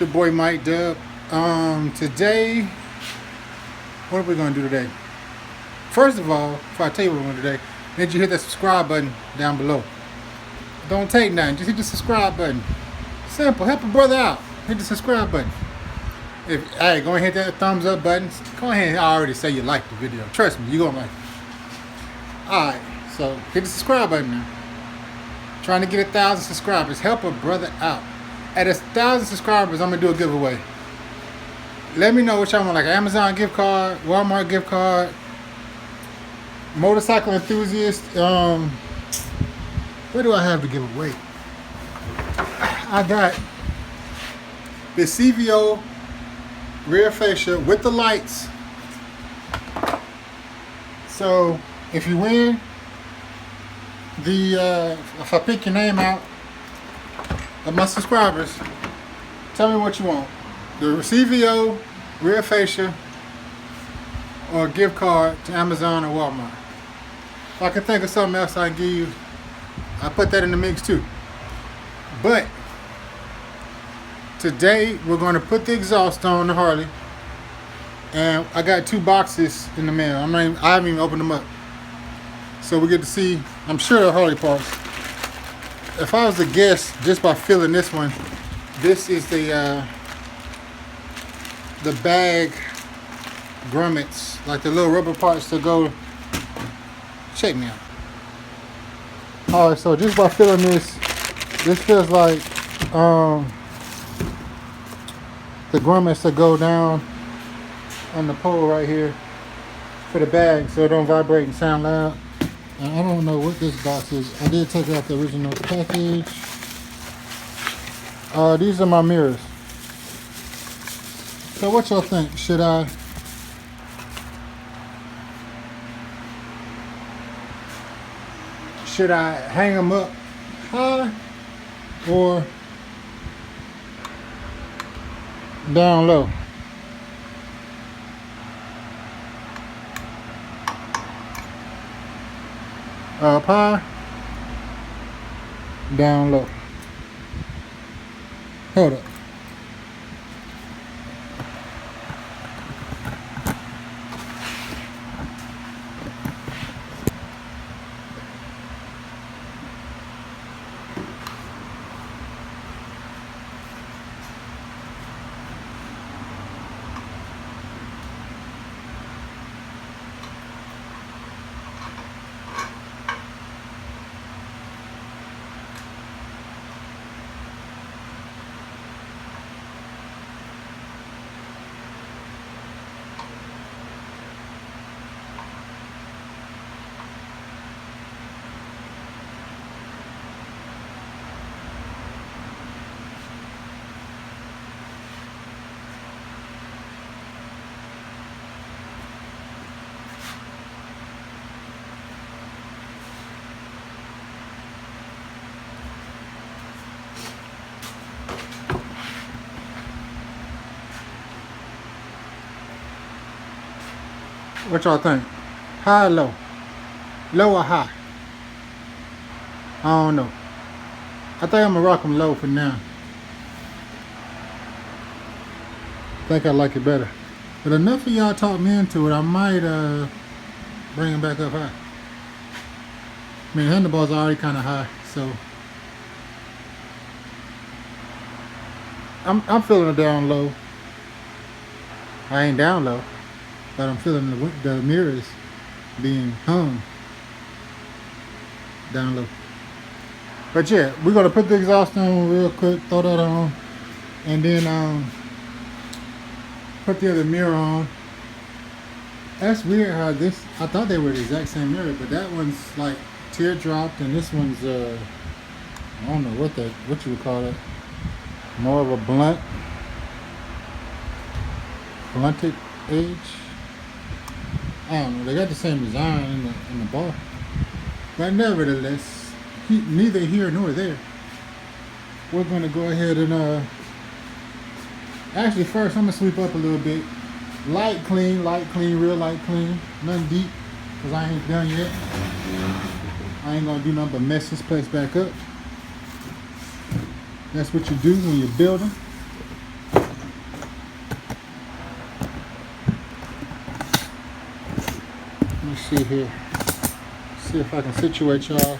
your boy MikeDub. Today, what are we gonna do today? First of all, before I tell you what we're gonna do today, need you hit that subscribe button down below. Don't take nothing, just hit the subscribe button. Simple, help a brother out. Hit the subscribe button. Hey, go ahead and hit that thumbs up button. Go ahead, I already say you like the video. Trust me, you're gonna like it. Alright, so hit the subscribe button now. Trying to get 1,000 subscribers. Help a brother out. At 1,000 subscribers, I'm gonna do a giveaway. Let me know what y'all want, like an Amazon gift card, Walmart gift card, motorcycle enthusiast. What do I have to give away? I got the CVO rear fascia with the lights. So if you win, if I pick your name out of my subscribers, tell me what you want. The CVO rear fascia or a gift card to Amazon or Walmart. If I can think of something else I can give you, I put that in the mix too. But today we're going to put the exhaust on the Harley, and I got 2 boxes in the mail. I haven't even opened them up, so we get to see. I'm sure they're Harley parts. If I was to guess, just by feeling this one, this is the bag grommets, like the little rubber parts to go. Check me out. Alright, so just by feeling this feels like the grommets that go down on the pole right here for the bag, so it don't vibrate and sound loud. And I don't know what this box is. I did take out the original package. These are my mirrors. So what y'all think? Should I hang them up high or down low? Up high, down low. Hold up. What y'all think? High or low? Low or high? I don't know. I think I'm gonna rock them low for now. I think I like it better. But enough of y'all talked me into it, I might bring them back up high. I mean, handlebars are already kind of high, so I'm feeling it down low. I ain't down low, but I'm feeling the mirrors being hung down low. But yeah, we're gonna put the exhaust on real quick, throw that on, and then put the other mirror on. That's weird how this, I thought they were the exact same mirror, but that one's like teardropped and this one's I don't know what you would call it. More of a blunted edge. I don't know, they got the same design in the bar. But nevertheless, neither here nor there. We're gonna go ahead and actually first I'm gonna sweep up a little bit. Light clean, real light clean. Nothing deep, because I ain't done yet. I ain't gonna do nothing but mess this place back up. That's what you do when you're building. see here. See if I can situate y'all.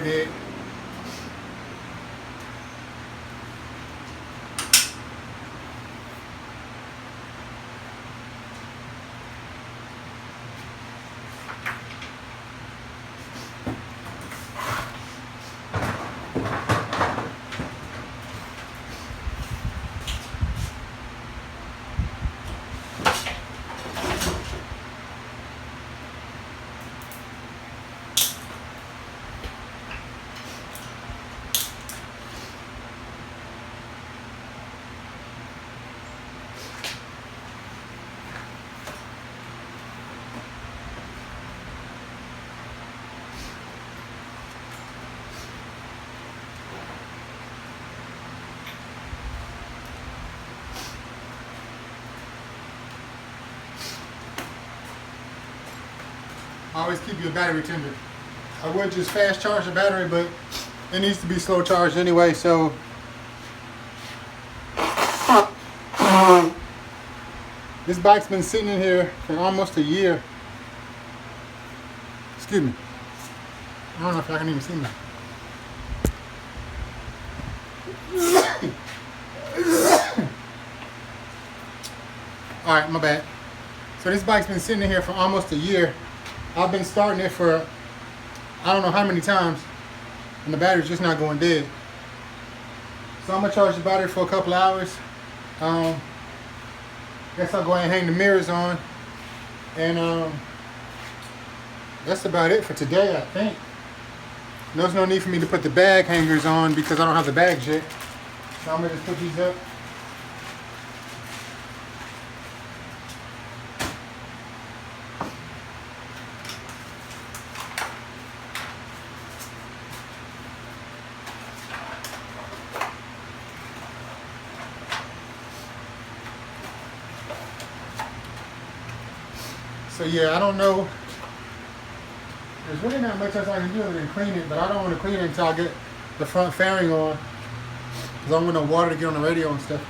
dead. Always keep your battery tender. I would just fast charge the battery, but it needs to be slow charged anyway, so this bike's been sitting in here for almost a year. Excuse me. I don't know if I can even see me. Alright, my bad. So this bike's been sitting in here for almost a year. I've been starting it for I don't know how many times, and the battery's just not going dead. So I'm gonna charge the battery for a couple hours. Guess I'll go ahead and hang the mirrors on, and that's about it for today, I think. There's no need for me to put the bag hangers on because I don't have the bags yet. So I'm gonna just put these up. So yeah, I don't know. There's really not much else I can do other than clean it, but I don't want to clean it until I get the front fairing on, because I don't want no water to get on the radio and stuff.